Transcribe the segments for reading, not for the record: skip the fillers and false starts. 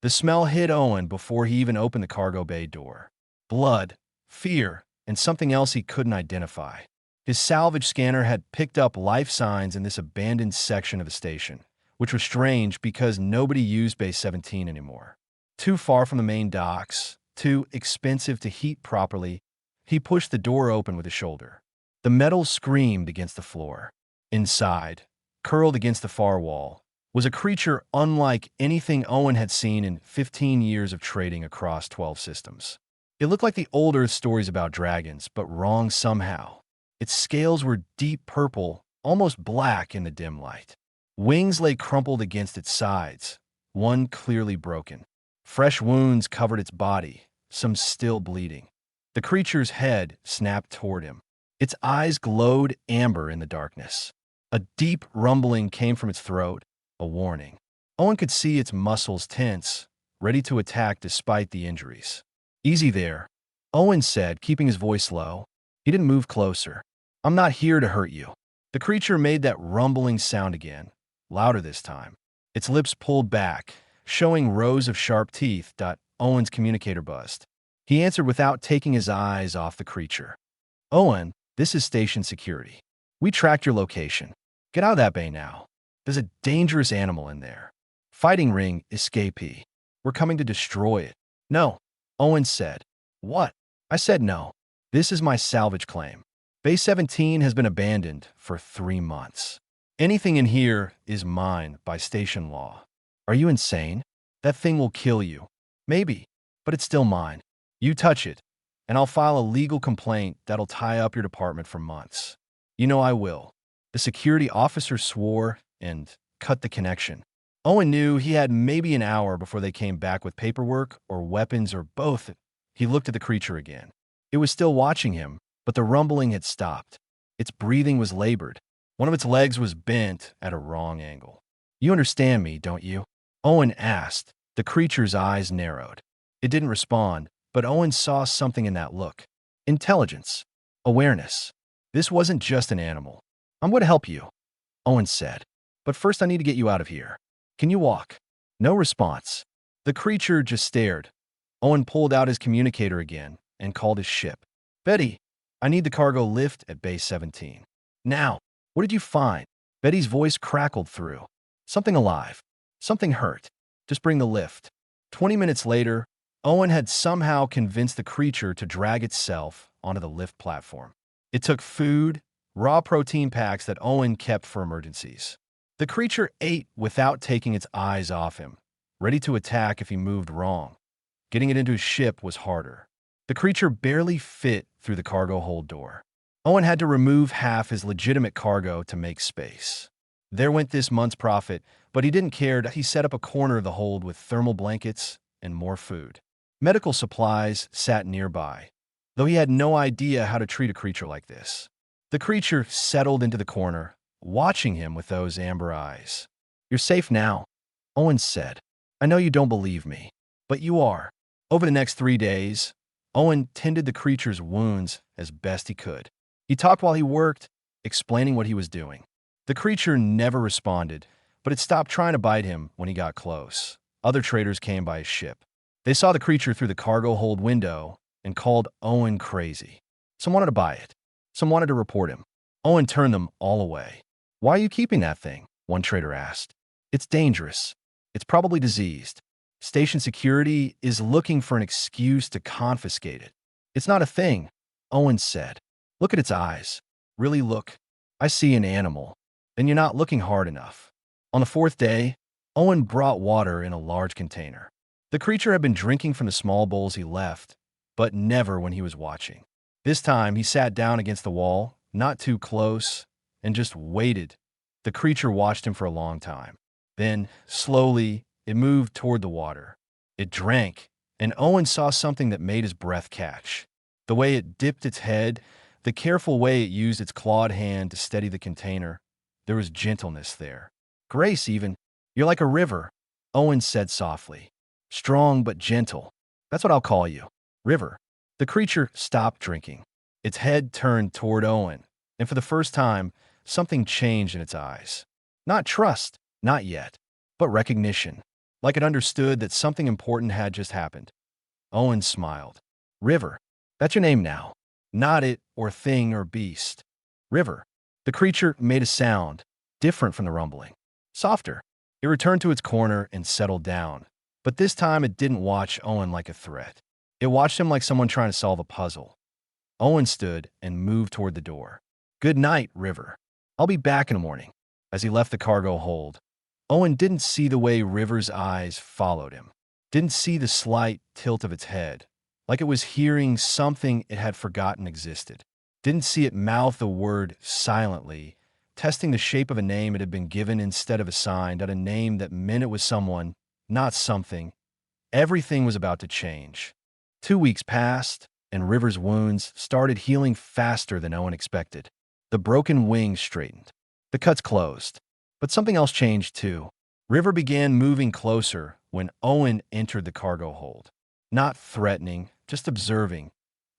The smell hit Owen before he even opened the cargo bay door. Blood, fear, and something else he couldn't identify. His salvage scanner had picked up life signs in this abandoned section of the station, which was strange because nobody used Base 17 anymore. Too far from the main docks, too expensive to heat properly, he pushed the door open with his shoulder. The metal screamed against the floor. Inside, curled against the far wall, was a creature unlike anything Owen had seen in 15 years of trading across 12 systems. It looked like the older stories about dragons, but wrong somehow. Its scales were deep purple, almost black in the dim light. Wings lay crumpled against its sides, one clearly broken. Fresh wounds covered its body, some still bleeding. The creature's head snapped toward him. Its eyes glowed amber in the darkness. A deep rumbling came from its throat, a warning. Owen could see its muscles tense, ready to attack despite the injuries. "Easy there," Owen said, keeping his voice low. He didn't move closer. "I'm not here to hurt you." The creature made that rumbling sound again, louder this time. Its lips pulled back, showing rows of sharp teeth. Owen's communicator buzzed. He answered without taking his eyes off the creature. "Owen, this is station security. We tracked your location. Get out of that bay now. There's a dangerous animal in there. Fighting ring escapee. We're coming to destroy it." "No," Owen said. "What?" "I said no. This is my salvage claim. Base 17 has been abandoned for 3 months. Anything in here is mine by station law." "Are you insane? That thing will kill you." "Maybe, but it's still mine. You touch it, and I'll file a legal complaint that'll tie up your department for months." "You know I will." The security officer swore and cut the connection. Owen knew he had maybe an hour before they came back with paperwork or weapons or both. He looked at the creature again. It was still watching him, but the rumbling had stopped. Its breathing was labored. One of its legs was bent at a wrong angle. "You understand me, don't you?" Owen asked. The creature's eyes narrowed. It didn't respond, but Owen saw something in that look. Intelligence. Awareness. This wasn't just an animal. "I'm going to help you," Owen said. "But first I need to get you out of here. Can you walk?" No response. The creature just stared. Owen pulled out his communicator again and called his ship. "Betty, I need the cargo lift at Base 17. Now." "What did you find?" Betty's voice crackled through. "Something alive. Something hurt. Just bring the lift." 20 minutes later, Owen had somehow convinced the creature to drag itself onto the lift platform. It took food, raw protein packs that Owen kept for emergencies. The creature ate without taking its eyes off him, ready to attack if he moved wrong. Getting it into his ship was harder. The creature barely fit through the cargo hold door. Owen had to remove half his legitimate cargo to make space. There went this month's profit, but he didn't care. He set up a corner of the hold with thermal blankets and more food. Medical supplies sat nearby, though he had no idea how to treat a creature like this. The creature settled into the corner, watching him with those amber eyes. "You're safe now," Owen said. "I know you don't believe me, but you are." Over the next 3 days, Owen tended the creature's wounds as best he could. He talked while he worked, explaining what he was doing. The creature never responded, but it stopped trying to bite him when he got close. Other traders came by his ship. They saw the creature through the cargo hold window and called Owen crazy. Some wanted to buy it. Some wanted to report him. Owen turned them all away. "Why are you keeping that thing?" one trader asked. "It's dangerous. It's probably diseased. Station security is looking for an excuse to confiscate it." "It's not a thing," Owen said. "Look at its eyes. Really look. I see an animal. Then you're not looking hard enough." On the 4th day, Owen brought water in a large container. The creature had been drinking from the small bowls he left, but never when he was watching. This time, he sat down against the wall, not too close, and just waited. The creature watched him for a long time. Then, slowly, it moved toward the water. It drank, and Owen saw something that made his breath catch. The way it dipped its head, the careful way it used its clawed hand to steady the container. There was gentleness there. "Grace, even. You're like a river," Owen said softly. "Strong but gentle. That's what I'll call you. River." The creature stopped drinking. Its head turned toward Owen, and for the first time, something changed in its eyes. Not trust, not yet, but recognition. like it understood that something important had just happened. Owen smiled. River. That's your name now. Not it, or thing, or beast. River. The creature made a sound, different from the rumbling. Softer. It returned to its corner and settled down. But this time it didn't watch Owen like a threat. It watched him like someone trying to solve a puzzle. Owen stood and moved toward the door. Good night, River. I'll be back in the morning. As he left the cargo hold, Owen didn't see the way River's eyes followed him. Didn't see the slight tilt of its head, like it was hearing something it had forgotten existed. Didn't see it mouth a word silently, testing the shape of a name it had been given instead of assigned, at a name that meant it was someone, not something. Everything was about to change. 2 weeks passed, and River's wounds started healing faster than Owen expected. The broken wings straightened. The cuts closed. But something else changed too. River began moving closer when Owen entered the cargo hold. Not threatening, just observing.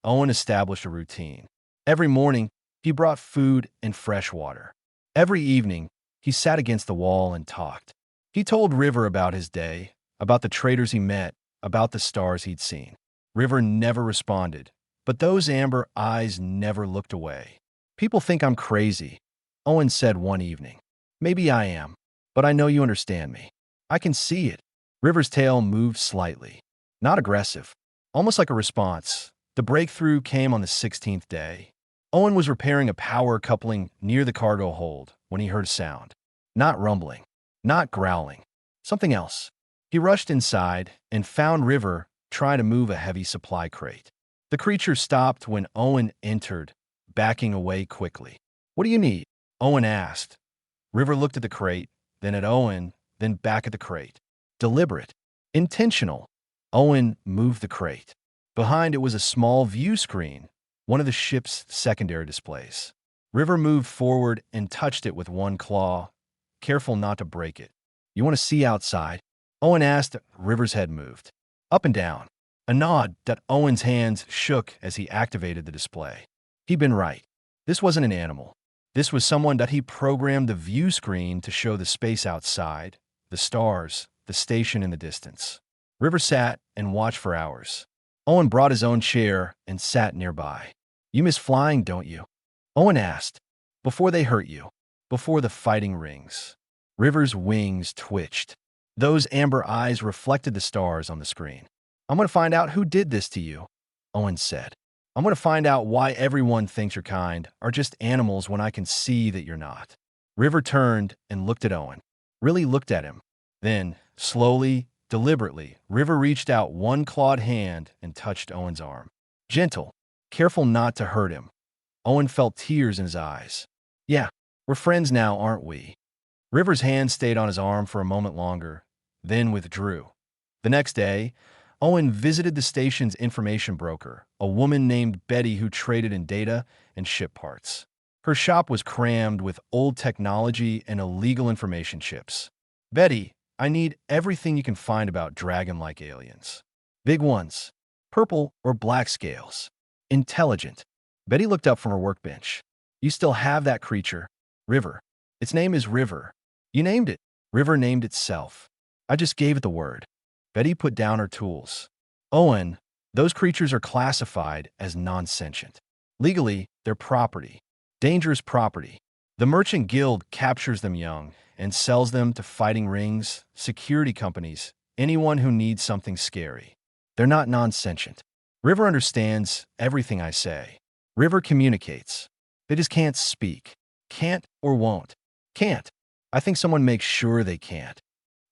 Owen established a routine. Every morning, he brought food and fresh water. Every evening, he sat against the wall and talked. He told River about his day, about the traders he met, about the stars he'd seen. River never responded, but those amber eyes never looked away. People think I'm crazy, Owen said one evening. Maybe I am, but I know you understand me. I can see it. River's tail moved slightly. Not aggressive, almost like a response. The breakthrough came on the 16th day. Owen was repairing a power coupling near the cargo hold when he heard a sound. Not rumbling, not growling, something else. He rushed inside and found River trying to move a heavy supply crate. The creature stopped when Owen entered, backing away quickly. What do you need? Owen asked. River looked at the crate, then at Owen, then back at the crate. Deliberate. Intentional. Owen moved the crate. Behind it was a small view screen, one of the ship's secondary displays. River moved forward and touched it with one claw, careful not to break it. You want to see outside? Owen asked. River's head moved. Up and down. A nod that Owen's hands shook as he activated the display. He'd been right. This wasn't an animal. This was someone that he programmed the view screen to show the space outside, the stars, the station in the distance. River sat and watched for hours. Owen brought his own chair and sat nearby. You miss flying, don't you? Owen asked. Before they hurt you. Before the fighting rings. River's wings twitched. Those amber eyes reflected the stars on the screen. I'm going to find out who did this to you, Owen said. I'm going to find out why everyone thinks you're kind are just animals when I can see that you're not. River turned and looked at Owen. Really looked at him. Then, slowly, deliberately, River reached out one clawed hand and touched Owen's arm. Gentle, careful not to hurt him. Owen felt tears in his eyes. Yeah, we're friends now, aren't we? River's hand stayed on his arm for a moment longer, then withdrew. The next day, Owen visited the station's information broker, a woman named Betty who traded in data and ship parts. Her shop was crammed with old technology and illegal information chips. Betty, I need everything you can find about dragon-like aliens. Big ones, purple or black scales. Intelligent. Betty looked up from her workbench. You still have that creature, River. Its name is River. You named it. River named itself. I just gave it the word. Betty put down her tools. Owen, those creatures are classified as non-sentient. Legally, they're property. Dangerous property. The Merchant Guild captures them young and sells them to fighting rings, security companies, anyone who needs something scary. They're not non-sentient. River understands everything I say. River communicates. They just can't speak. Can't or won't. Can't. I think someone makes sure they can't.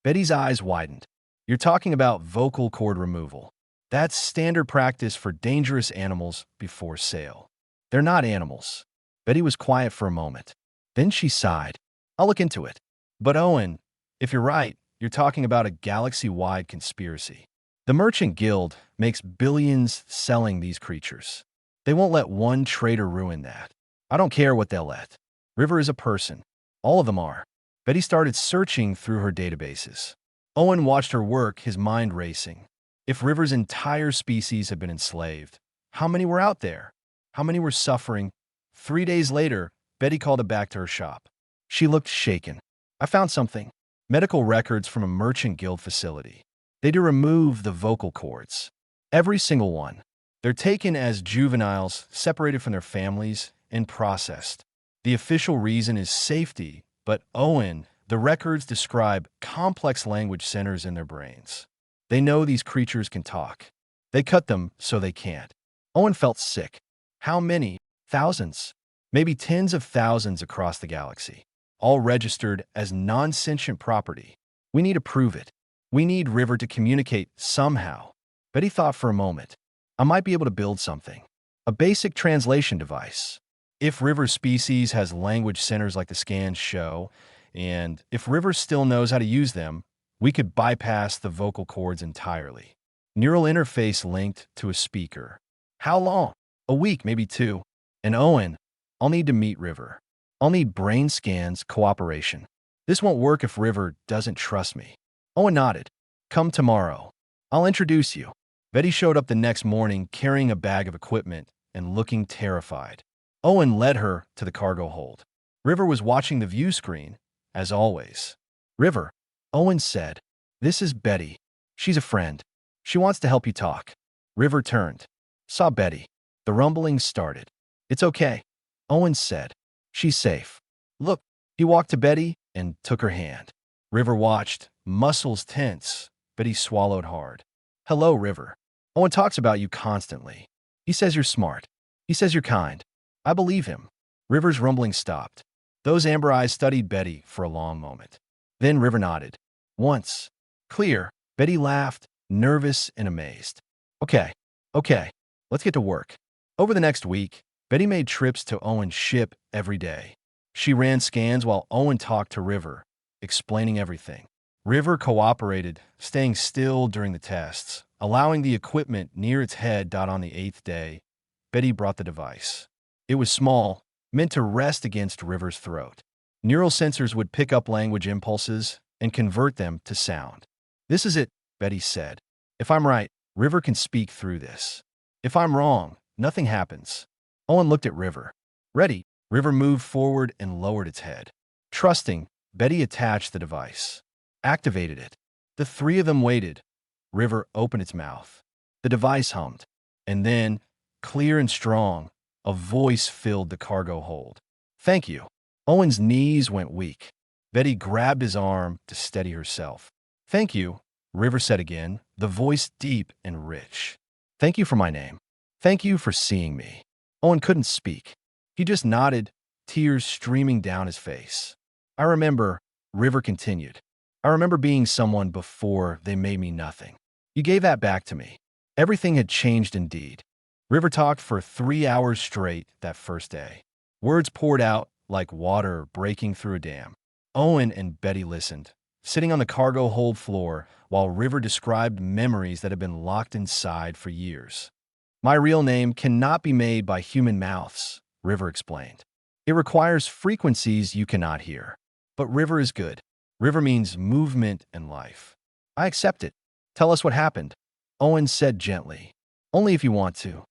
Betty's eyes widened. You're talking about vocal cord removal. That's standard practice for dangerous animals before sale. They're not animals. Betty was quiet for a moment. Then she sighed. I'll look into it. But Owen, if you're right, you're talking about a galaxy-wide conspiracy. The Merchant Guild makes billions selling these creatures. They won't let one trader ruin that. I don't care what they'll let. River is a person. All of them are. Betty started searching through her databases. Owen watched her work, his mind racing. If River's entire species had been enslaved, how many were out there? How many were suffering? 3 days later, Betty called it back to her shop. She looked shaken. I found something. medical records from a merchant guild facility. They do remove the vocal cords. Every single one. They're taken as juveniles, separated from their families, and processed. The official reason is safety, but Owen, the records describe complex language centers in their brains. They know these creatures can talk. They cut them so they can't. Owen felt sick. How many? Thousands. Maybe tens of thousands across the galaxy. All registered as non-sentient property. We need to prove it. We need River to communicate somehow. Betty thought for a moment. I might be able to build something. A basic translation device. If River's species has language centers like the scans show, and if River still knows how to use them, we could bypass the vocal cords entirely. Neural interface linked to a speaker. How long? A week, maybe 2. And Owen, I'll need to meet River. I'll need brain scans, cooperation. This won't work if River doesn't trust me. Owen nodded. Come tomorrow. I'll introduce you. Betty showed up the next morning carrying a bag of equipment and looking terrified. Owen led her to the cargo hold. River was watching the view screen, as always. River, Owen said, this is Betty. She's a friend. She wants to help you talk. River turned. Saw Betty. The rumblings started. It's okay, Owen said. She's safe. Look, he walked to Betty and took her hand. River watched, muscles tense. Betty swallowed hard. Hello, River. Owen talks about you constantly. He says you're smart. He says you're kind. I believe him. River's rumbling stopped. Those amber eyes studied Betty for a long moment. Then River nodded. Once. Clear. Betty laughed, nervous and amazed. Okay. Let's get to work. Over the next week, Betty made trips to Owen's ship every day. She ran scans while Owen talked to River, explaining everything. River cooperated, staying still during the tests, allowing the equipment near its head. On the 8th day, Betty brought the device. It was small, meant to rest against River's throat. Neural sensors would pick up language impulses and convert them to sound. This is it, Betty said. If I'm right, River can speak through this. If I'm wrong, nothing happens. Owen looked at River. Ready. River moved forward and lowered its head. Trusting, Betty attached the device. Activated it. The 3 of them waited. River opened its mouth. The device hummed. And then, clear and strong, a voice filled the cargo hold. Thank you. Owen's knees went weak. Betty grabbed his arm to steady herself. Thank you, River said again, the voice deep and rich. Thank you for my name. Thank you for seeing me. Owen couldn't speak. He just nodded, tears streaming down his face. I remember, River continued. I remember being someone before they made me nothing. You gave that back to me. Everything had changed indeed. River talked for 3 hours straight that first day. Words poured out like water breaking through a dam. Owen and Betty listened, sitting on the cargo hold floor while River described memories that had been locked inside for years. My real name cannot be made by human mouths, River explained. It requires frequencies you cannot hear. But River is good. River means movement and life. I accept it. Tell us what happened, Owen said gently. Only if you want to.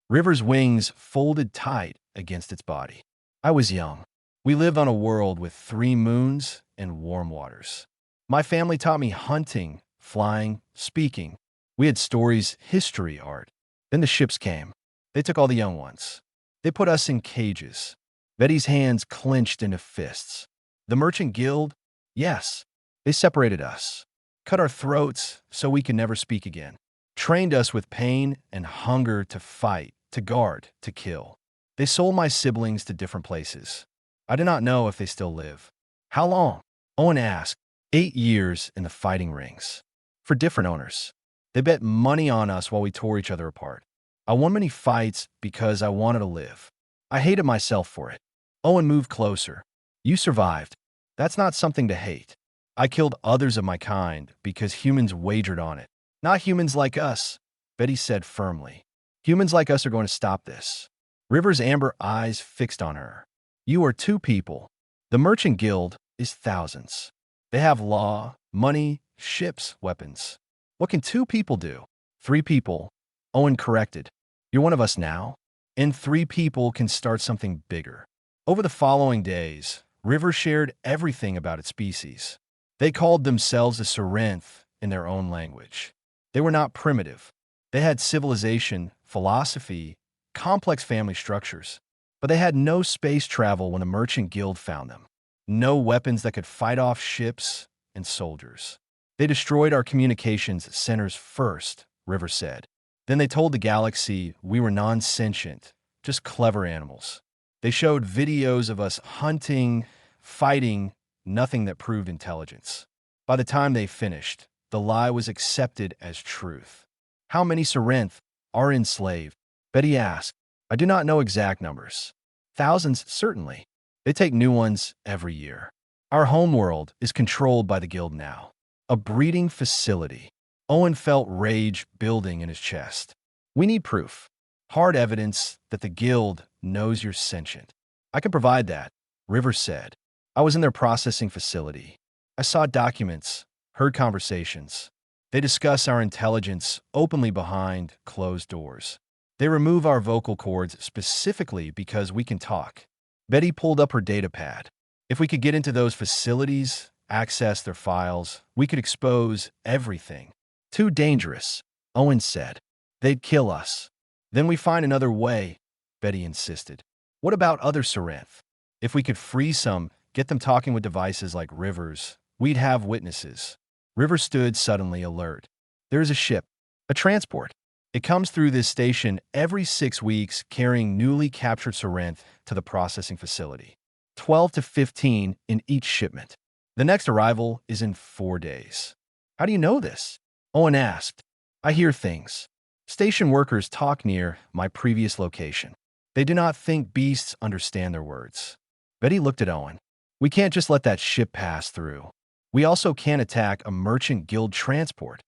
River's wings folded tight against its body. I was young. We lived on a world with 3 moons and warm waters. My family taught me hunting, flying, speaking. We had stories, history, art. Then the ships came. They took all the young ones. They put us in cages. Betty's hands clenched into fists. The merchant guild? Yes. They separated us. Cut our throats so we could never speak again. Trained us with pain and hunger to fight, to guard, to kill. They sold my siblings to different places. I do not know if they still live. How long? Owen asked. 8 years in the fighting rings. For different owners. They bet money on us while we tore each other apart. I won many fights because I wanted to live. I hated myself for it. Owen moved closer. You survived. That's not something to hate. I killed others of my kind because humans wagered on it. Not humans like us, Betty said firmly. Humans like us are going to stop this. River's amber eyes fixed on her. You are 2 people. The merchant guild is thousands. They have law, money, ships, weapons. What can 2 people do? 3 people, Owen corrected. You're one of us now, and 3 people can start something bigger. Over the following days, River shared everything about its species. They called themselves a Sarenth in their own language. They were not primitive. They had civilization, philosophy, complex family structures. But they had no space travel when a merchant guild found them. No weapons that could fight off ships and soldiers. They destroyed our communications centers first, River said. Then they told the galaxy we were non-sentient, just clever animals. They showed videos of us hunting, fighting, nothing that proved intelligence. By the time they finished, the lie was accepted as truth. How many Sarenth are enslaved? Betty asked. I do not know exact numbers. Thousands, certainly. They take new ones every year. Our homeworld is controlled by the guild now. A breeding facility. Owen felt rage building in his chest. We need proof. Hard evidence that the guild knows you're sentient. I can provide that, River said. I was in their processing facility. I saw documents, heard conversations. They discuss our intelligence openly behind closed doors. They remove our vocal cords specifically because we can talk. Betty pulled up her datapad. If we could get into those facilities, access their files, we could expose everything. Too dangerous, Owen said. They'd kill us. Then we find another way, Betty insisted. What about other Sarenth? If we could free some, get them talking with devices like River's, we'd have witnesses. River stood suddenly alert. There is a ship, a transport. It comes through this station every 6 weeks carrying newly captured Sarenth to the processing facility. 12 to 15 in each shipment. The next arrival is in 4 days. How do you know this? Owen asked. I hear things. Station workers talk near my previous location. They do not think beasts understand their words. Betty looked at Owen. We can't just let that ship pass through. We also can't attack a merchant guild transport.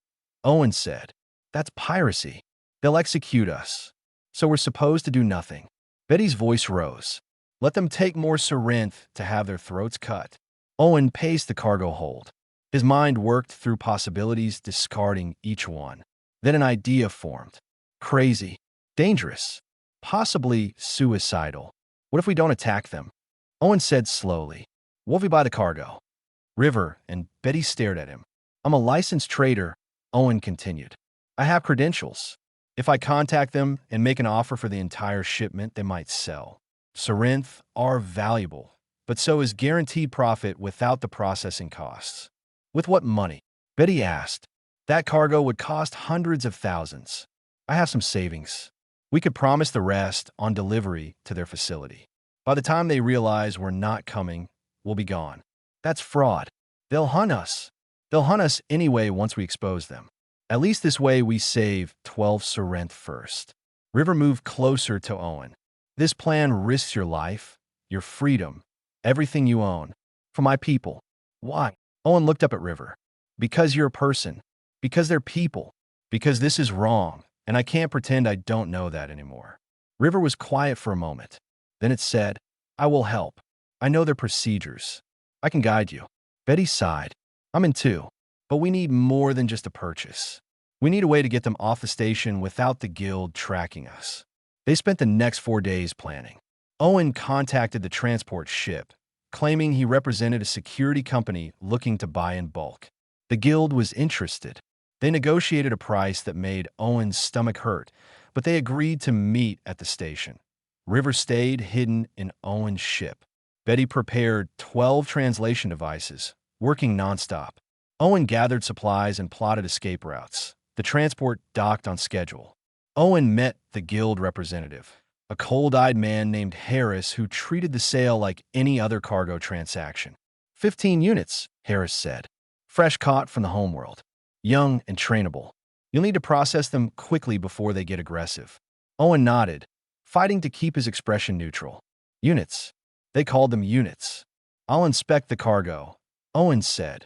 Owen said. That's piracy. They'll execute us. So we're supposed to do nothing. Betty's voice rose. Let them take more Sarenth to have their throats cut. Owen paced the cargo hold. His mind worked through possibilities, discarding each one. Then an idea formed. Crazy. Dangerous. Possibly suicidal. What if we don't attack them? Owen said slowly. What if we buy the cargo? River and Betty stared at him. I'm a licensed trader, Owen continued. I have credentials. If I contact them and make an offer for the entire shipment, they might sell. Sarenth are valuable, but so is guaranteed profit without the processing costs. With what money? Betty asked. That cargo would cost hundreds of thousands. I have some savings. We could promise the rest on delivery to their facility. By the time they realize we're not coming, we'll be gone. That's fraud. They'll hunt us. They'll hunt us anyway once we expose them. At least this way we save 12 Sarenth first. River moved closer to Owen. This plan risks your life, your freedom, everything you own. For my people. Why? Owen looked up at River. Because you're a person. Because they're people. Because this is wrong, and I can't pretend I don't know that anymore. River was quiet for a moment. Then it said, I will help. I know their procedures. I can guide you. Betty sighed. I'm in too. But we need more than just a purchase. We need a way to get them off the station without the guild tracking us. They spent the next 4 days planning. Owen contacted the transport ship, claiming he represented a security company looking to buy in bulk. The guild was interested. They negotiated a price that made Owen's stomach hurt, but they agreed to meet at the station. River stayed hidden in Owen's ship. Betty prepared 12 translation devices, working nonstop. Owen gathered supplies and plotted escape routes. The transport docked on schedule. Owen met the guild representative, a cold-eyed man named Harris who treated the sale like any other cargo transaction. 15 units, Harris said. Fresh caught from the homeworld. Young and trainable. You'll need to process them quickly before they get aggressive. Owen nodded, fighting to keep his expression neutral. Units. They called them units. I'll inspect the cargo, Owen said.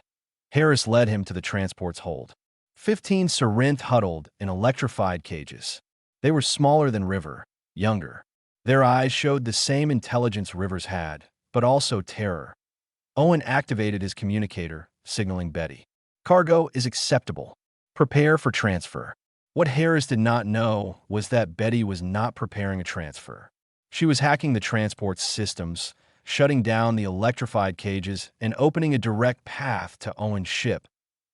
Harris led him to the transport's hold. 15 Sarenth huddled in electrified cages. They were smaller than River, younger. Their eyes showed the same intelligence River's had, but also terror. Owen activated his communicator, signaling Betty. Cargo is acceptable. Prepare for transfer. What Harris did not know was that Betty was not preparing a transfer. She was hacking the transport's systems, shutting down the electrified cages and opening a direct path to Owen's ship.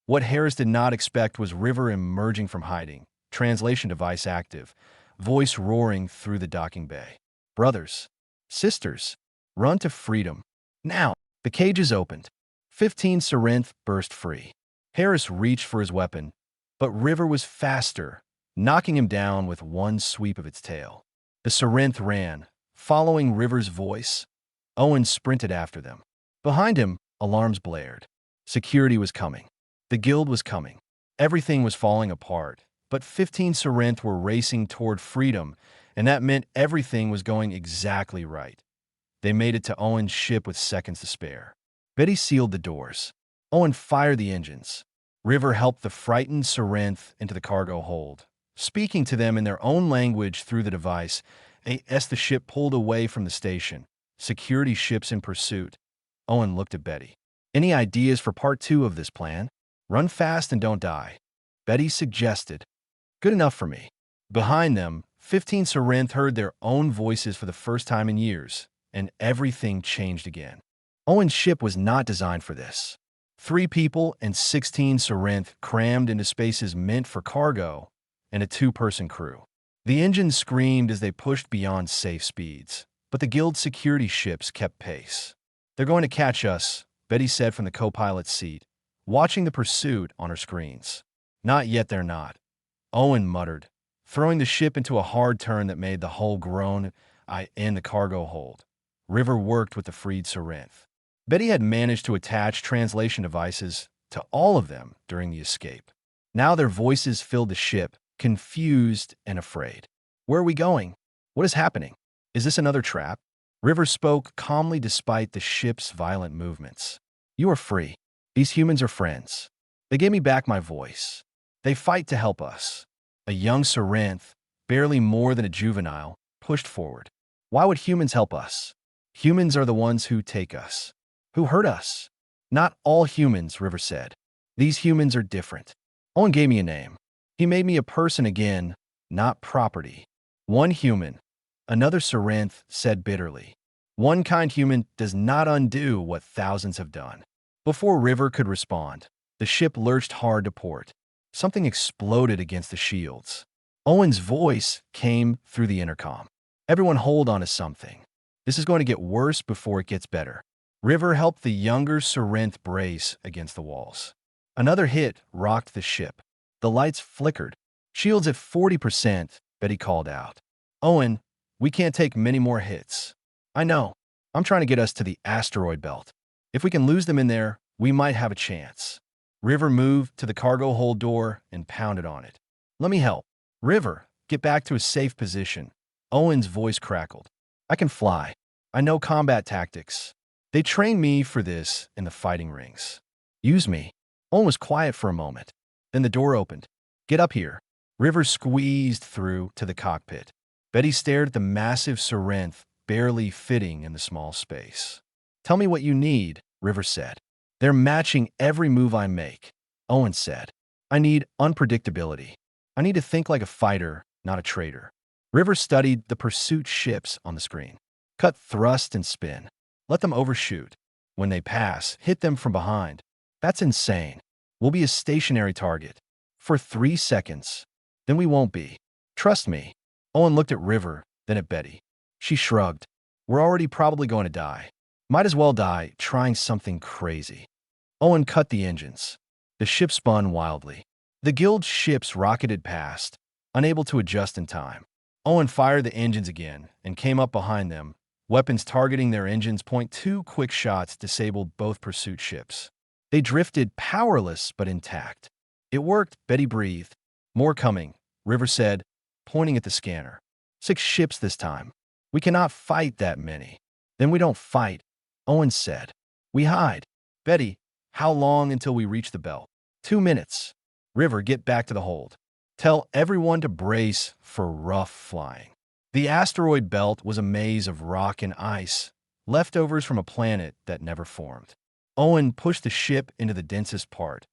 What Harris did not expect was River emerging from hiding, translation device active, voice roaring through the docking bay. Brothers, sisters, run to freedom. Now, the cages opened. 15 Sarinth burst free. Harris reached for his weapon, but River was faster, knocking him down with one sweep of its tail. The Sarinth ran, following River's voice. Owen sprinted after them. Behind him, alarms blared. Security was coming. The guild was coming. Everything was falling apart, but 15 Sarinth were racing toward freedom, and that meant everything was going exactly right. They made it to Owen's ship with seconds to spare. Betty sealed the doors. Owen fired the engines. River helped the frightened Sarinth into the cargo hold, speaking to them in their own language through the device. As the ship pulled away from the station, security ships in pursuit. Owen looked at Betty. Any ideas for part 2 of this plan? Run fast and don't die. Betty suggested. Good enough for me. Behind them, 15 Sarinth heard their own voices for the first time in years, and everything changed again. Owen's ship was not designed for this. 3 people and 16 Sarinth crammed into spaces meant for cargo, and a 2-person crew. The engines screamed as they pushed beyond safe speeds, but the guild security ships kept pace. They're going to catch us, Betty said from the co-pilot's seat, watching the pursuit on her screens. Not yet, they're not, Owen muttered, throwing the ship into a hard turn that made the hull groan in the cargo hold. River worked with the freed Sarinth. Betty had managed to attach translation devices to all of them during the escape. Now their voices filled the ship, confused and afraid. Where are we going? What is happening? Is this another trap? River spoke calmly despite the ship's violent movements. You are free. These humans are friends. They gave me back my voice. They fight to help us. A young Sarinth, barely more than a juvenile, pushed forward. Why would humans help us? Humans are the ones who take us. Who hurt us? Not all humans, River said. These humans are different. Owen gave me a name. He made me a person again, not property. One human, another Sarinth said bitterly. One kind human does not undo what thousands have done. Before River could respond, the ship lurched hard to port. Something exploded against the shields. Owen's voice came through the intercom. Everyone hold on to something. This is going to get worse before it gets better. River helped the younger Sarinth brace against the walls. Another hit rocked the ship. The lights flickered. Shields at 40%, Betty called out. Owen, we can't take many more hits. I know. I'm trying to get us to the asteroid belt. If we can lose them in there, we might have a chance. River moved to the cargo hold door and pounded on it. Let me help. River, get back to a safe position. Owen's voice crackled. I can fly. I know combat tactics. They trained me for this in the fighting rings. Use me. Owen was quiet for a moment. Then the door opened. Get up here. River squeezed through to the cockpit. Betty stared at the massive Sarinth, barely fitting in the small space. Tell me what you need, River said. They're matching every move I make, Owen said. I need unpredictability. I need to think like a fighter, not a traitor. River studied the pursuit ships on the screen. Cut, thrust, and spin. Let them overshoot. When they pass, hit them from behind. That's insane. We'll be a stationary target. For 3 seconds. Then we won't be. Trust me. Owen looked at River, then at Betty. She shrugged. We're already probably going to die. Might as well die trying something crazy. Owen cut the engines. The ship spun wildly. The guild ships rocketed past, unable to adjust in time. Owen fired the engines again and came up behind them. Weapons targeting their engines. 2 quick shots disabled both pursuit ships. They drifted powerless but intact. It worked, Betty breathed. More coming, River said, pointing at the scanner. 6 ships this time. We cannot fight that many. Then we don't fight, Owen said. We hide. Betty, how long until we reach the belt? 2 minutes. River, get back to the hold. Tell everyone to brace for rough flying. The asteroid belt was a maze of rock and ice, leftovers from a planet that never formed. Owen pushed the ship into the densest part,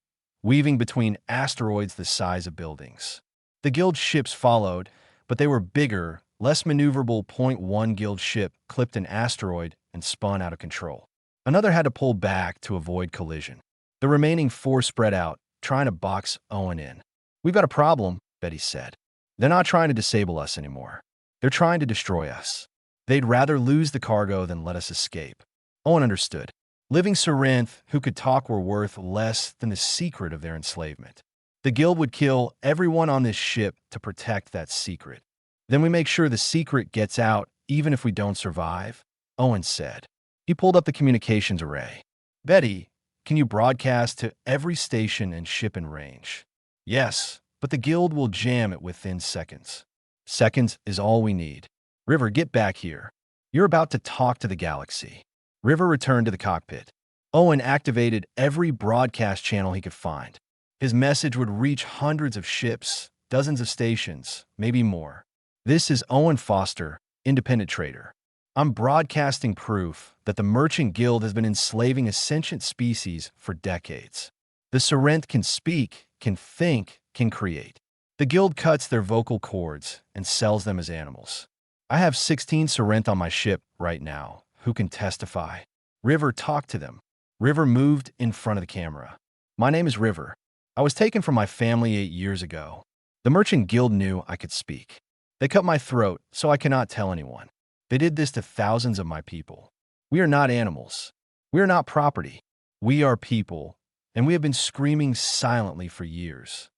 weaving between asteroids the size of buildings. The guild ships followed, but they were bigger, Less maneuverable .1 guild ship clipped an asteroid and spun out of control. Another had to pull back to avoid collision. The remaining 4 spread out, trying to box Owen in. "We've got a problem," Betty said. "They're not trying to disable us anymore. They're trying to destroy us. They'd rather lose the cargo than let us escape." Owen understood. Living Sarinth who could talk were worth less than the secret of their enslavement. The guild would kill everyone on this ship to protect that secret. "Then we make sure the secret gets out even if we don't survive," Owen said. He pulled up the communications array. "Betty, can you broadcast to every station and ship in range?" "Yes, but the guild will jam it within seconds." "Seconds is all we need. River, get back here. You're about to talk to the galaxy." River returned to the cockpit. Owen activated every broadcast channel he could find. His message would reach hundreds of ships, dozens of stations, maybe more. "This is Owen Foster, independent trader. I'm broadcasting proof that the Merchant Guild has been enslaving a sentient species for decades. The Sarenth can speak, can think, can create. The guild cuts their vocal cords and sells them as animals. I have 16 Sarenth on my ship right now who can testify." River talked to them. River moved in front of the camera. "My name is River. I was taken from my family 8 years ago. The Merchant Guild knew I could speak. They cut my throat so I cannot tell anyone. They did this to thousands of my people. We are not animals. We are not property. We are people, and we have been screaming silently for years."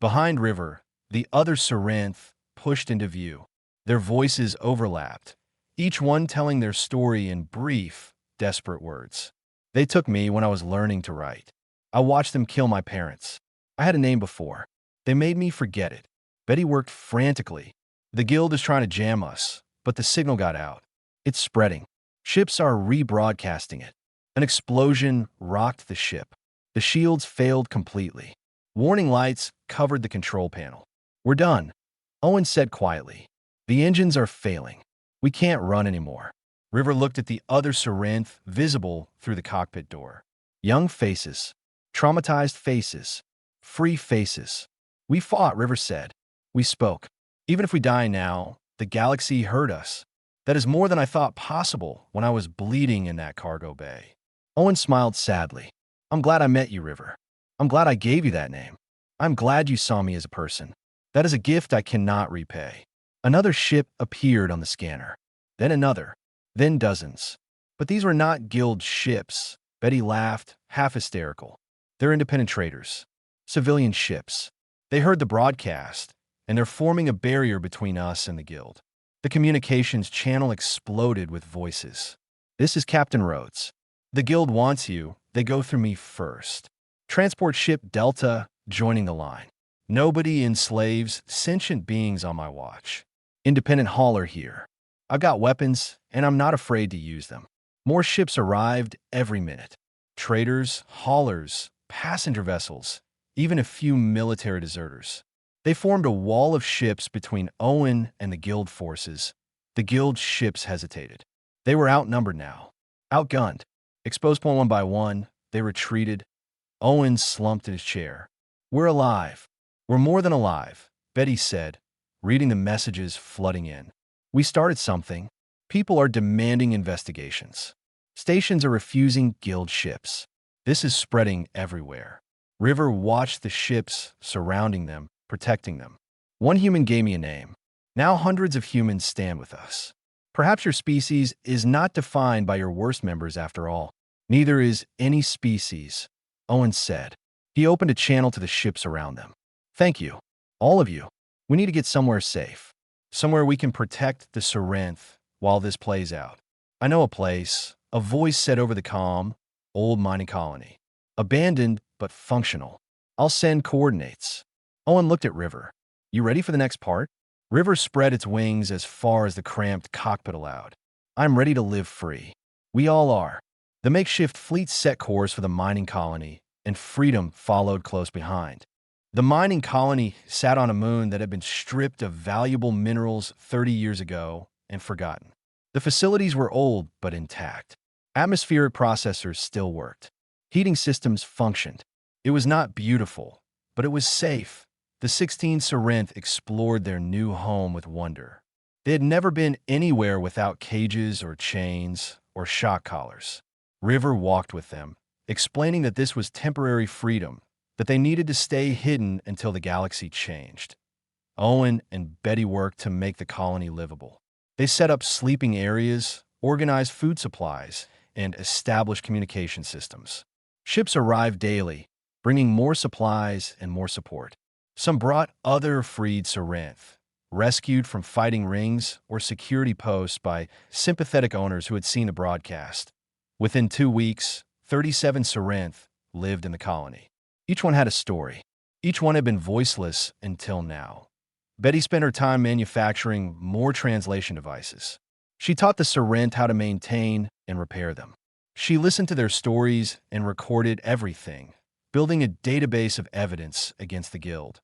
Behind River, the other Sarenth pushed into view. Their voices overlapped, each one telling their story in brief, desperate words. "They took me when I was learning to write. I watched them kill my parents. I had a name before. They made me forget it." Betty worked frantically. "The guild is trying to jam us, but the signal got out. It's spreading. Ships are rebroadcasting it." An explosion rocked the ship. The shields failed completely. Warning lights covered the control panel. "We're done," Owen said quietly. "The engines are failing. We can't run anymore." River looked at the other Sarenth visible through the cockpit door. Young faces. Traumatized faces. Free faces. "We fought," River said. "We spoke. Even if we die now, the galaxy heard us. That is more than I thought possible when I was bleeding in that cargo bay." Owen smiled sadly. "I'm glad I met you, River. I'm glad I gave you that name. I'm glad you saw me as a person. That is a gift I cannot repay." Another ship appeared on the scanner. Then another. Then dozens. But these were not guild ships. Betty laughed, half hysterical. "They're independent traders. Civilian ships. They heard the broadcast, and they're forming a barrier between us and the guild." The communications channel exploded with voices. "This is Captain Rhodes. The guild wants you. They go through me first. Transport ship Delta joining the line. Nobody enslaves sentient beings on my watch. Independent hauler here. I've got weapons, and I'm not afraid to use them." More ships arrived every minute. Traders, haulers, passenger vessels, even a few military deserters. They formed a wall of ships between Owen and the guild forces. The guild ships hesitated. They were outnumbered now. Outgunned. Exposed one by one, they retreated. Owen slumped in his chair. "We're alive. We're more than alive," Betty said, reading the messages flooding in. "We started something. People are demanding investigations. Stations are refusing guild ships. This is spreading everywhere." River watched the ships surrounding them, protecting them. "One human gave me a name. Now hundreds of humans stand with us. Perhaps your species is not defined by your worst members after all. Neither is any species," Owen said. He opened a channel to the ships around them. "Thank you. All of you. We need to get somewhere safe. Somewhere we can protect the Sarenth while this plays out. I know a place," a voice said over the comm. "Old mining colony. Abandoned, but functional. I'll send coordinates." Owen looked at River. "You ready for the next part?" River spread its wings as far as the cramped cockpit allowed. "I'm ready to live free. We all are." The makeshift fleet set course for the mining colony, and Freedom followed close behind. The mining colony sat on a moon that had been stripped of valuable minerals 30 years ago and forgotten. The facilities were old but intact. Atmospheric processors still worked. Heating systems functioned. It was not beautiful, but it was safe. The 16 Sarenth explored their new home with wonder. They had never been anywhere without cages or chains or shock collars. River walked with them, explaining that this was temporary freedom, that they needed to stay hidden until the galaxy changed. Owen and Betty worked to make the colony livable. They set up sleeping areas, organized food supplies, and established communication systems. Ships arrived daily, bringing more supplies and more support. Some brought other freed Sarinth, rescued from fighting rings or security posts by sympathetic owners who had seen the broadcast. Within 2 weeks, 37 Sarinth lived in the colony. Each one had a story. Each one had been voiceless until now. Betty spent her time manufacturing more translation devices. She taught the Sarinth how to maintain and repair them. She listened to their stories and recorded everything, building a database of evidence against the Guild.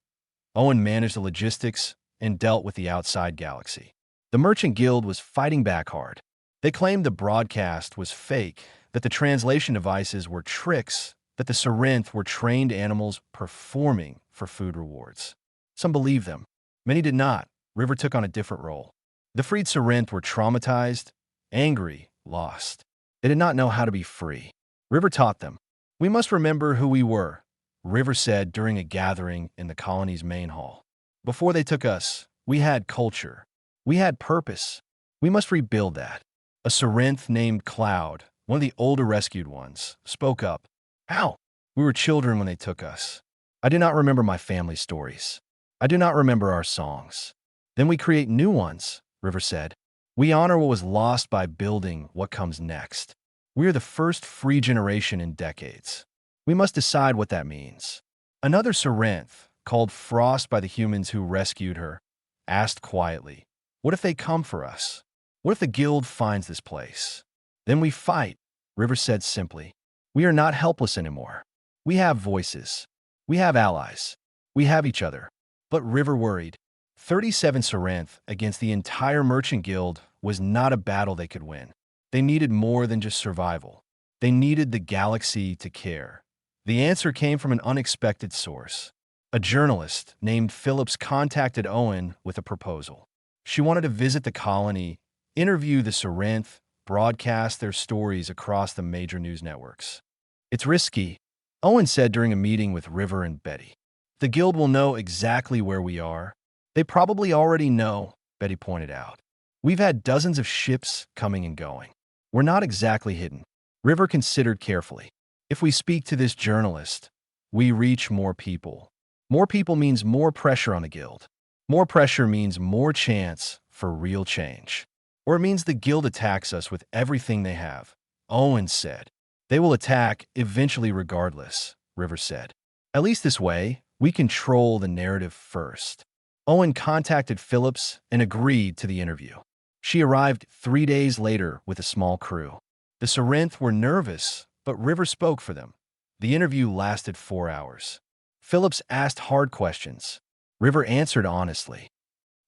Owen managed the logistics and dealt with the outside galaxy. The Merchant Guild was fighting back hard. They claimed the broadcast was fake, that the translation devices were tricks, that the Sarinth were trained animals performing for food rewards. Some believed them. Many did not. River took on a different role. The freed Sarinth were traumatized, angry, lost. They did not know how to be free. River taught them. "We must remember who we were," River said during a gathering in the colony's main hall. "Before they took us, we had culture. We had purpose. We must rebuild that." A Sarinth named Cloud, one of the older rescued ones, spoke up. "How? We were children when they took us. I do not remember my family stories. I do not remember our songs." "Then we create new ones," River said. "We honor what was lost by building what comes next. We are the first free generation in decades. We must decide what that means." Another Sarinth, called Frost by the humans who rescued her, asked quietly, "What if they come for us? What if the Guild finds this place?" "Then we fight," River said simply. "We are not helpless anymore. We have voices. We have allies. We have each other." But River worried. 37 Sarinth against the entire Merchant Guild was not a battle they could win. They needed more than just survival. They needed the galaxy to care. The answer came from an unexpected source. A journalist named Phillips contacted Owen with a proposal. She wanted to visit the colony, interview the Sarinth, broadcast their stories across the major news networks. "It's risky," Owen said during a meeting with River and Betty. "The Guild will know exactly where we are." "They probably already know," Betty pointed out. "We've had dozens of ships coming and going. We're not exactly hidden." River considered carefully. "If we speak to this journalist, we reach more people. More people means more pressure on the Guild. More pressure means more chance for real change. Or it means the Guild attacks us with everything they have," Owen said. "They will attack eventually regardless," River said. "At least this way, we control the narrative first." Owen contacted Phillips and agreed to the interview. She arrived 3 days later with a small crew. The Sarinth were nervous, but River spoke for them. The interview lasted 4 hours. Phillips asked hard questions. River answered honestly.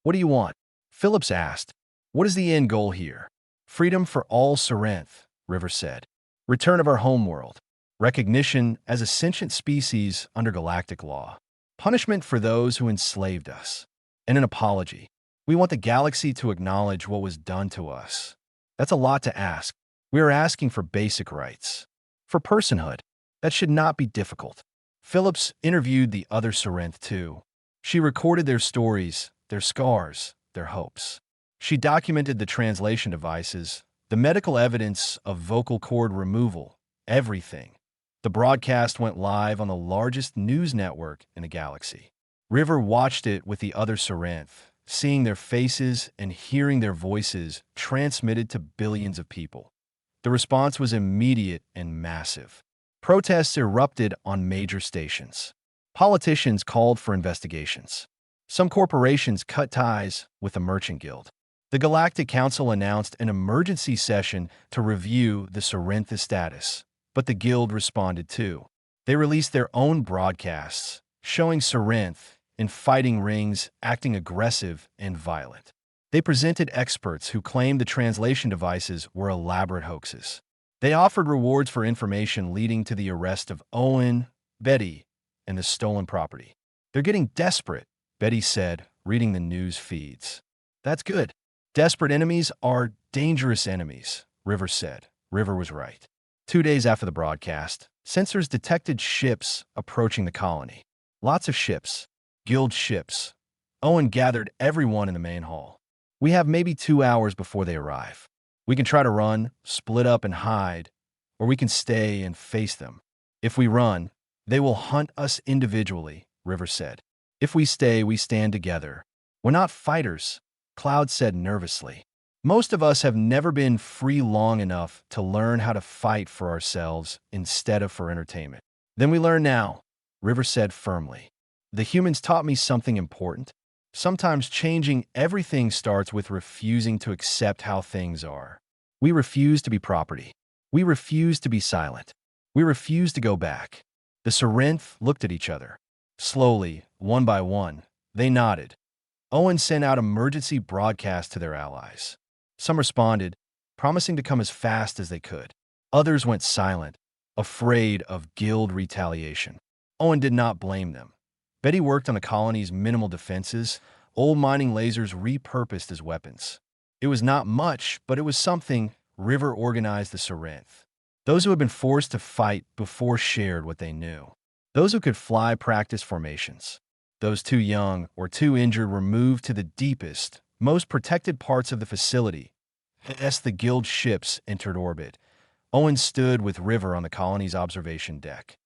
"What do you want?" Phillips asked. "What is the end goal here?" "Freedom for all Sarinth," River said. "Return of our homeworld. Recognition as a sentient species under galactic law. Punishment for those who enslaved us. And an apology. We want the galaxy to acknowledge what was done to us." That's a lot to ask. We are asking for basic rights. For personhood. That should not be difficult. Phillips interviewed the other Sarinth too. She recorded their stories, their scars, their hopes. She documented the translation devices, the medical evidence of vocal cord removal, everything. The broadcast went live on the largest news network in the galaxy. River watched it with the other Sarinth, seeing their faces and hearing their voices transmitted to billions of people. The response was immediate and massive. Protests erupted on major stations. Politicians called for investigations. Some corporations cut ties with the Merchant Guild. The Galactic Council announced an emergency session to review the Sarinth status, but the Guild responded too. They released their own broadcasts, showing Sarinth in fighting rings acting aggressive and violent. They presented experts who claimed the translation devices were elaborate hoaxes. They offered rewards for information leading to the arrest of Owen, Betty, and the stolen property. "They're getting desperate," Betty said, reading the news feeds. "That's good. Desperate enemies are dangerous enemies, River said. River was right. 2 days after the broadcast, sensors detected ships approaching the colony. Lots of ships. Guild ships. Owen gathered everyone in the main hall. We have maybe 2 hours before they arrive. We can try to run, split up and hide, or we can stay and face them. If we run, they will hunt us individually, River said. If we stay, we stand together. We're not fighters, Cloud said nervously. Most of us have never been free long enough to learn how to fight for ourselves instead of for entertainment. Then we learn now, River said firmly. The humans taught me something important. Sometimes changing everything starts with refusing to accept how things are. We refuse to be property. We refuse to be silent. We refuse to go back. The Serenth looked at each other. Slowly, one by one, they nodded. Owen sent out emergency broadcasts to their allies. Some responded, promising to come as fast as they could. Others went silent, afraid of guild retaliation. Owen did not blame them. Betty worked on the colony's minimal defenses, old mining lasers repurposed as weapons. It was not much, but it was something. River organized the Serenth. Those who had been forced to fight before shared what they knew. Those who could fly practiced formations. Those too young or too injured were moved to the deepest, most protected parts of the facility. As the guild ships entered orbit, Owen stood with River on the colony's observation deck.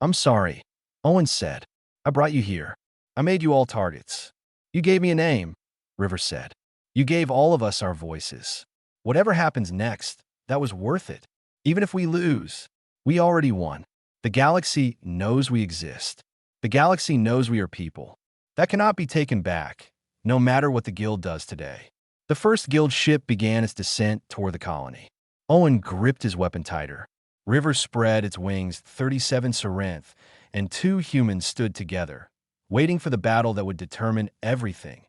"I'm sorry," Owen said. "I brought you here. I made you all targets. You gave me a name," River said. "You gave all of us our voices. Whatever happens next, that was worth it. Even if we lose, we already won. The galaxy knows we exist. The galaxy knows we are people. That cannot be taken back, no matter what the guild does today." The first guild ship began its descent toward the colony. Owen gripped his weapon tighter. River spread its wings, 37 Serenth, and 2 humans stood together, waiting for the battle that would determine everything.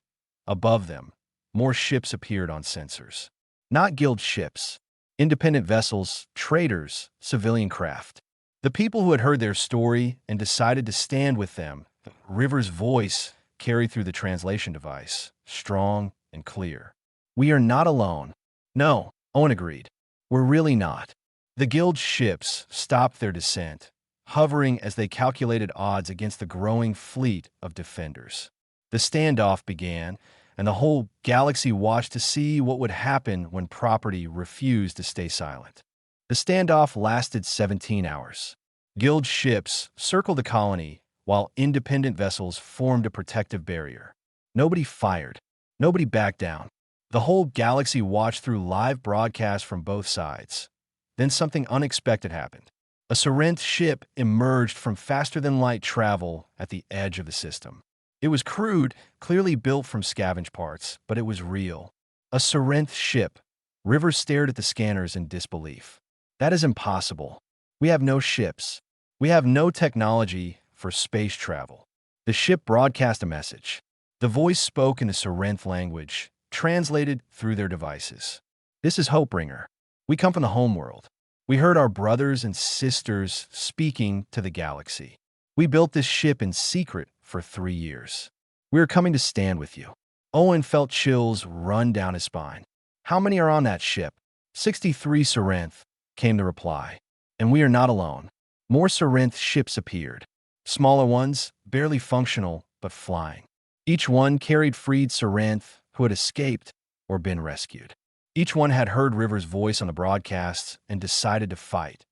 Above them, more ships appeared on sensors. Not guild ships. Independent vessels, traders, civilian craft. The people who had heard their story and decided to stand with them. River's voice carried through the translation device, strong and clear. "We are not alone." "No," Owen agreed. "We're really not." The guild ships stopped their descent, hovering as they calculated odds against the growing fleet of defenders. The standoff began, and the whole galaxy watched to see what would happen when property refused to stay silent. The standoff lasted 17 hours. Guild ships circled the colony, while independent vessels formed a protective barrier. Nobody fired. Nobody backed down. The whole galaxy watched through live broadcasts from both sides. Then something unexpected happened. A Serenth ship emerged from faster-than-light travel at the edge of the system. It was crude, clearly built from scavenge parts, but it was real. A Serenth ship. River stared at the scanners in disbelief. "That is impossible. We have no ships. We have no technology for space travel." The ship broadcast a message. The voice spoke in the Serenth language, translated through their devices. "This is Hopebringer. We come from the homeworld. We heard our brothers and sisters speaking to the galaxy. We built this ship in secret for 3 years. We are coming to stand with you." Owen felt chills run down his spine. "How many are on that ship?" 63 Serenth, came the reply. "And we are not alone." More Serenth ships appeared. Smaller ones, barely functional, but flying. Each one carried freed Serenth who had escaped or been rescued. Each one had heard River's voice on the broadcasts and decided to fight.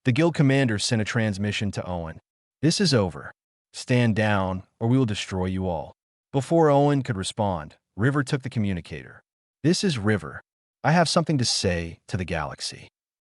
The guild commander sent a transmission to Owen. "This is over. Stand down, or we will destroy you all." Before Owen could respond, River took the communicator. "This is River. I have something to say to the galaxy."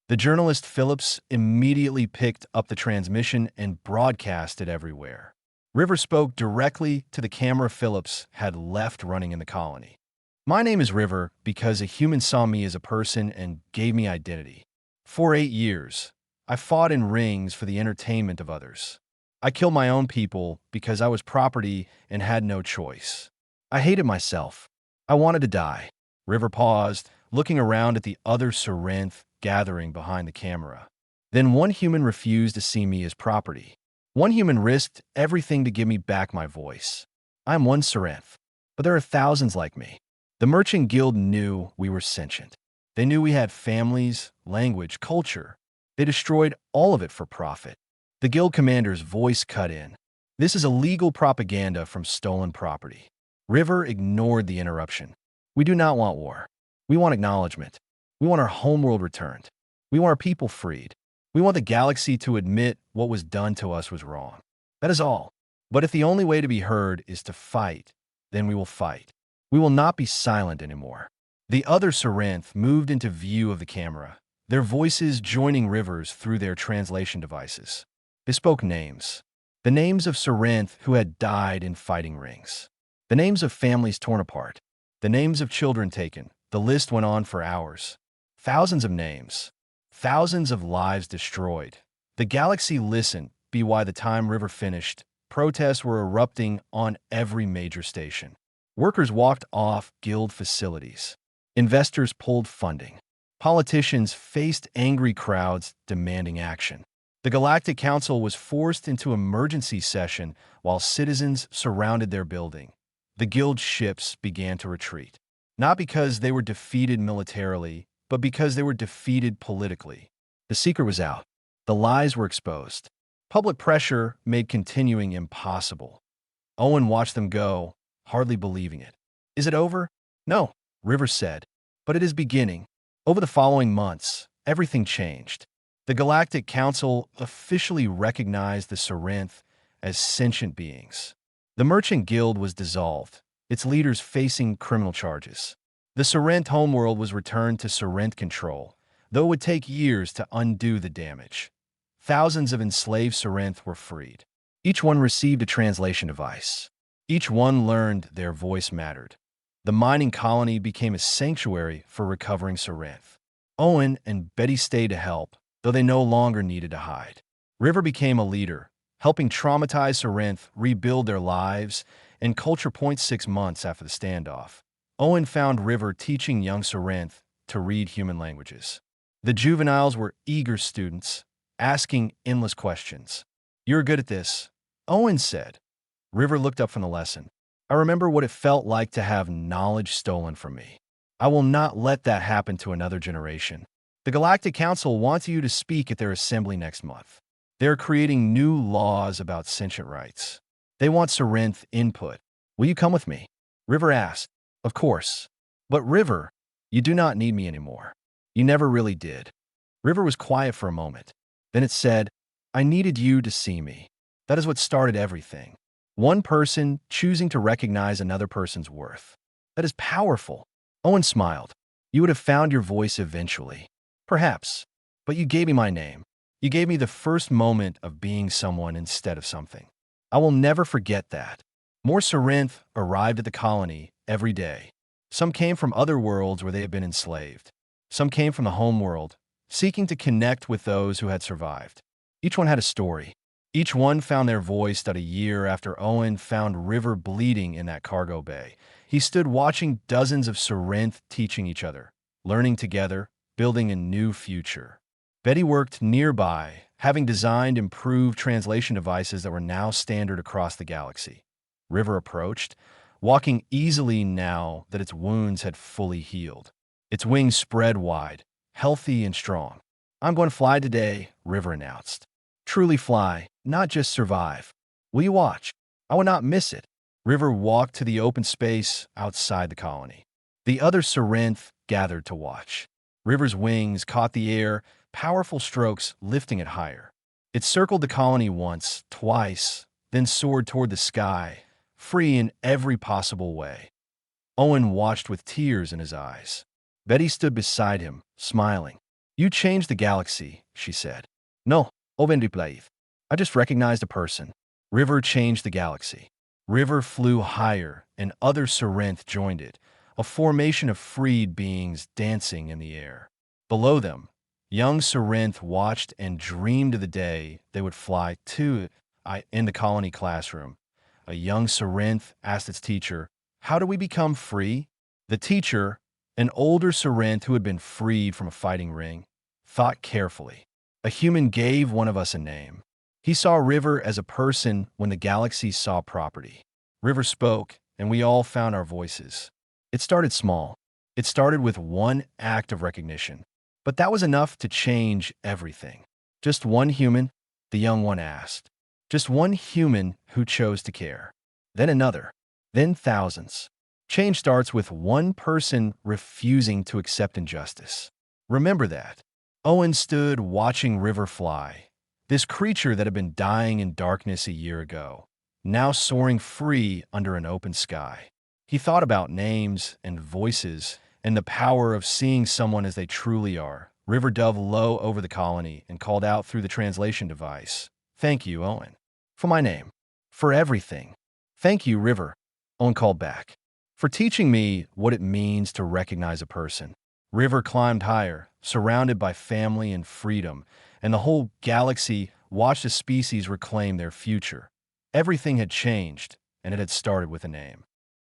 The journalist Phillips immediately picked up the transmission and broadcast it everywhere. River spoke directly to the camera Phillips had left running in the colony. "My name is River because a human saw me as a person and gave me identity. For 8 years, I fought in rings for the entertainment of others. I killed my own people because I was property and had no choice. I hated myself. I wanted to die." River paused, looking around at the other Serenth gathering behind the camera. "Then one human refused to see me as property. One human risked everything to give me back my voice. I am one Serenth, but there are thousands like me. The Merchant Guild knew we were sentient. They knew we had families, language, culture. They destroyed all of it for profit. The guild commander's voice cut in. This is illegal propaganda from stolen property. River ignored the interruption. We do not want war. We want acknowledgement. We want our homeworld returned. We want our people freed. We want the galaxy to admit what was done to us was wrong. That is all. But if the only way to be heard is to fight, then we will fight. We will not be silent anymore. The other Sarinth moved into view of the camera, their voices joining River's through their translation devices. They spoke names. The names of Sarinth who had died in fighting rings. The names of families torn apart. The names of children taken. The list went on for hours. Thousands of names. Thousands of lives destroyed. The galaxy listened. By the time River finished, protests were erupting on every major station. Workers walked off guild facilities. Investors pulled funding. Politicians faced angry crowds demanding action. The Galactic Council was forced into emergency session while citizens surrounded their building. The guild ships began to retreat. Not because they were defeated militarily, but because they were defeated politically. The secret was out. The lies were exposed. Public pressure made continuing impossible. Owen watched them go, hardly believing it. Is it over? No, Rivers said. But it is beginning. Over the following months, everything changed. The Galactic Council officially recognized the Sarinth as sentient beings. The Merchant Guild was dissolved, its leaders facing criminal charges. The Sarinth homeworld was returned to Sarinth control, though it would take years to undo the damage. Thousands of enslaved Sarinth were freed. Each one received a translation device. Each one learned their voice mattered. The mining colony became a sanctuary for recovering Sarinth. Owen and Betty stayed to help, though they no longer needed to hide. River became a leader, helping traumatized Sarinth rebuild their lives and culture. 6 months after the standoff, Owen found River teaching young Sarinth to read human languages. The juveniles were eager students, asking endless questions. "You're good at this," Owen said. River looked up from the lesson. "I remember what it felt like to have knowledge stolen from me. I will not let that happen to another generation." The Galactic Council wants you to speak at their assembly next month. They're creating new laws about sentient rights. They want Sarinth input. Will you come with me? River asked. Of course. But River, you do not need me anymore. You never really did. River was quiet for a moment. Then it said, I needed you to see me. That is what started everything. One person choosing to recognize another person's worth. That is powerful. Owen smiled. You would have found your voice eventually. Perhaps. But you gave me my name. You gave me the first moment of being someone instead of something. I will never forget that. More Sarinth arrived at the colony every day. Some came from other worlds where they had been enslaved. Some came from the home world, seeking to connect with those who had survived. Each one had a story. Each one found their voice that a year after Owen found River bleeding in that cargo bay. He stood watching dozens of Sarinth teaching each other, learning together, building a new future. Betty worked nearby, having designed improved translation devices that were now standard across the galaxy. River approached, walking easily now that its wounds had fully healed. Its wings spread wide, healthy and strong. I'm going to fly today, River announced. Truly fly, not just survive. Will you watch? I will not miss it. River walked to the open space outside the colony. The other Sarinth gathered to watch. River's wings caught the air, powerful strokes lifting it higher. It circled the colony once, twice, then soared toward the sky, free in every possible way. Owen watched with tears in his eyes. Betty stood beside him, smiling. You changed the galaxy, she said. No, Ovendiplaith. I just recognized a person. River changed the galaxy. River flew higher, and other Sarinth joined it, a formation of freed beings dancing in the air. Below them, young Sarinth watched and dreamed of the day they would fly to in the colony classroom. A young Sarinth asked its teacher, how do we become free? The teacher, an older Sarinth who had been freed from a fighting ring, thought carefully. A human gave one of us a name. He saw River as a person when the galaxy saw property. River spoke, and we all found our voices. It started small. It started with one act of recognition. But that was enough to change everything. Just one human, the young one asked. Just one human who chose to care. Then another. Then thousands. Change starts with one person refusing to accept injustice. Remember that. Owen stood watching River fly, this creature that had been dying in darkness a year ago, now soaring free under an open sky. He thought about names and voices and the power of seeing someone as they truly are. River dove low over the colony and called out through the translation device, "Thank you, Owen, for my name, for everything." "Thank you, River," Owen called back, "for teaching me what it means to recognize a person." River climbed higher, surrounded by family and freedom, and the whole galaxy watched the species reclaim their future. Everything had changed, and it had started with a name.